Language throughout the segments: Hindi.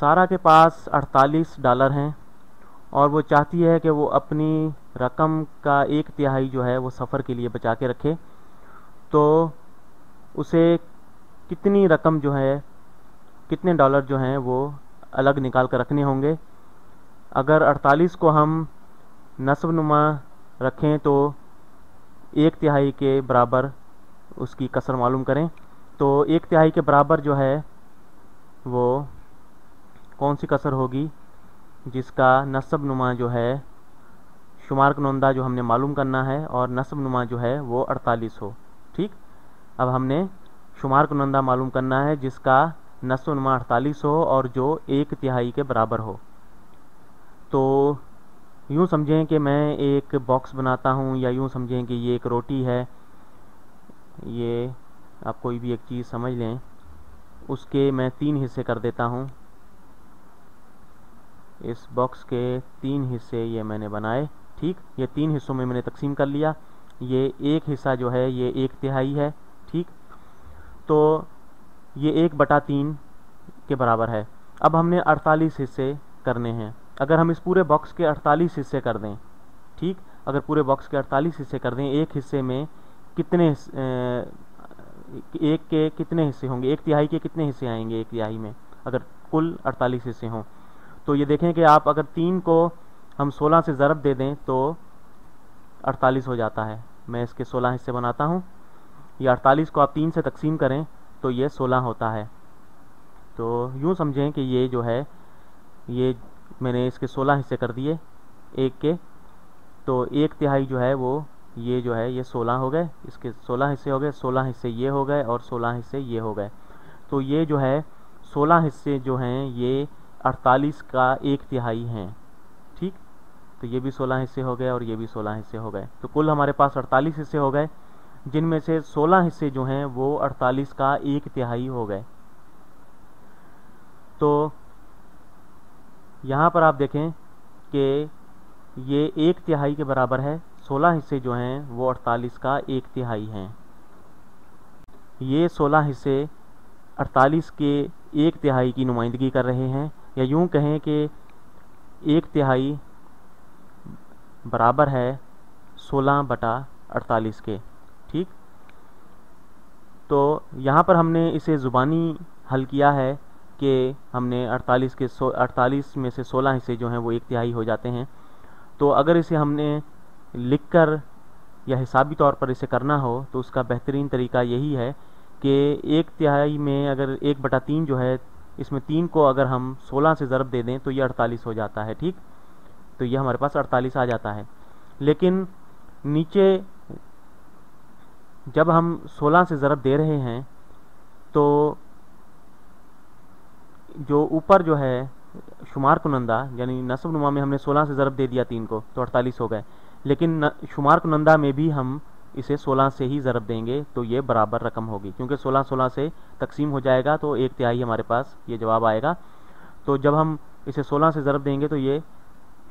सारा के पास $48 हैं और वो चाहती है कि वो अपनी रकम का 1/3 जो है वो सफ़र के लिए बचा के रखे। तो उसे कितनी रकम जो है, कितने डॉलर जो हैं वो अलग निकाल कर रखने होंगे। अगर 48 को हम नस्बनुमा रखें तो 1/3 के बराबर उसकी कसर मालूम करें। तो 1/3 के बराबर जो है वो कौन सी कसर होगी जिसका नस्बनुमा जो है शुमार कुनंदा जो हमने मालूम करना है और नस्बनुमा जो है वो 48 हो। ठीक, अब हमने शुमार कुनंदा मालूम करना है जिसका नस्बनुमा 48 हो और जो 1/3 के बराबर हो। तो यूँ समझें कि मैं एक बॉक्स बनाता हूँ, या यूँ समझें कि ये एक रोटी है। ये आप कोई भी एक चीज़ समझ लें, उसके मैं 3 हिस्से कर देता हूँ। इस बॉक्स के 3 हिस्से ये मैंने बनाए। ठीक, ये 3 हिस्सों में मैंने तकसीम कर लिया। ये एक हिस्सा जो है ये 1/3 है। ठीक, तो ये 1/3 के बराबर है। अब हमने 48 हिस्से करने हैं। अगर हम इस पूरे बॉक्स के 48 हिस्से कर दें, ठीक, अगर पूरे बॉक्स के 48 हिस्से कर दें, एक हिस्से में कितने एक के कितने हिस्से होंगे, 1/3 के कितने हिस्से आएंगे 1/3 में, अगर कुल 48 हिस्से हों। तो ये देखें कि आप अगर 3 को हम 16 से ज़रब दे दें तो 48 हो जाता है। मैं इसके 16 हिस्से बनाता हूँ। ये 48 को आप 3 से तकसीम करें तो ये 16 होता है। तो यूँ समझें कि ये जो है ये मैंने इसके 16 हिस्से कर दिए एक के, तो 1/3 जो है वो ये जो है ये 16 हो गए, इसके 16 हिस्से हो गए, 16 हिस्से ये हो गए और 16 हिस्से ये हो गए। तो ये जो है 16 हिस्से जो हैं ये 48 का 1/3 हैं। ठीक, तो ये भी 16 हिस्से हो गए और ये भी 16 हिस्से हो गए। तो कुल हमारे पास 48 हिस्से हो गए, जिनमें से 16 हिस्से जो हैं वो 48 का 1/3 हो गए। तो यहाँ पर आप देखें कि ये 1/3 के बराबर है। 16 हिस्से जो हैं वो 48 का 1/3 हैं। ये 16 हिस्से 48 के 1/3 की नुमाइंदगी कर रहे हैं, या यूँ कहें कि 1/3 बराबर है 16/48 के। ठीक, तो यहाँ पर हमने इसे ज़ुबानी हल किया है कि हमने 48 में से 16 हिस्से जो हैं वो 1/3 हो जाते हैं। तो अगर इसे हमने लिखकर या हिसाबी तौर पर इसे करना हो तो उसका बेहतरीन तरीका यही है कि 1/3 में अगर 1/3 जो है, इसमें 3 को अगर हम 16 से ज़रब दे दें तो ये 48 हो जाता है। ठीक, तो ये हमारे पास 48 आ जाता है। लेकिन नीचे जब हम 16 से ज़रब दे रहे हैं तो जो ऊपर जो है शुमार कुनंदा यानी नस्बनुमा में हमने 16 से ज़रब दे दिया 3 को तो 48 हो गए, लेकिन शुमार कुनंदा में भी हम इसे 16 से ही ज़रब देंगे तो ये बराबर रकम होगी, क्योंकि 16 से तकसीम हो जाएगा तो 1/3 हमारे पास ये जवाब आएगा। तो जब हम इसे 16 से ज़रब देंगे तो ये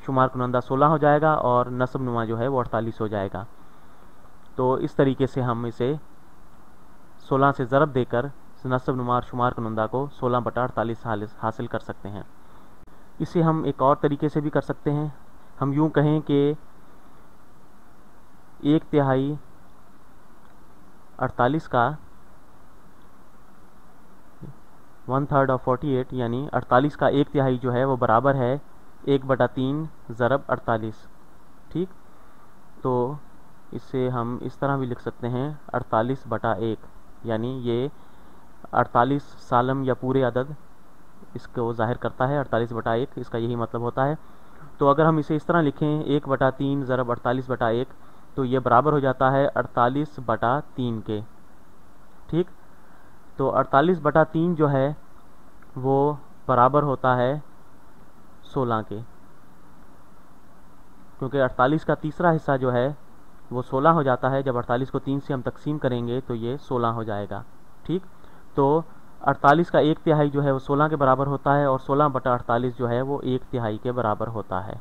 शुमार कुनंदा 16 हो जाएगा और नस्बनुमा जो है वो 48 हो जाएगा। तो इस तरीके से हम इसे 16 से ज़रब देकर नस्बनुमा और शुमार कुनंदा को 16/48 हासिल कर सकते हैं। इसे हम एक और तरीके से भी कर सकते हैं। हम यूँ कहें कि 1/3 48 का 1/3 ऑफ 48 यानी 48 का 1/3 जो है वो बराबर है 1/3 ज़रब 48। ठीक, तो इसे हम इस तरह भी लिख सकते हैं 48/1, यानी ये 48 सालम या पूरे अदद इसको ज़ाहिर करता है। 48/1 इसका यही मतलब होता है। तो अगर हम इसे इस तरह लिखें 1/3 ज़रब 48/1 तो ये बराबर हो जाता है 48/3 के। ठीक, तो 48/3 जो है वो बराबर होता है 16 के, क्योंकि 48 का तीसरा हिस्सा जो है वो 16 हो जाता है। जब 48 को 3 से हम तकसीम करेंगे तो ये 16 हो जाएगा। ठीक, तो 48 का 1/3 जो है वो 16 के बराबर होता है और 16/48 जो है वो 1/3 के बराबर होता है।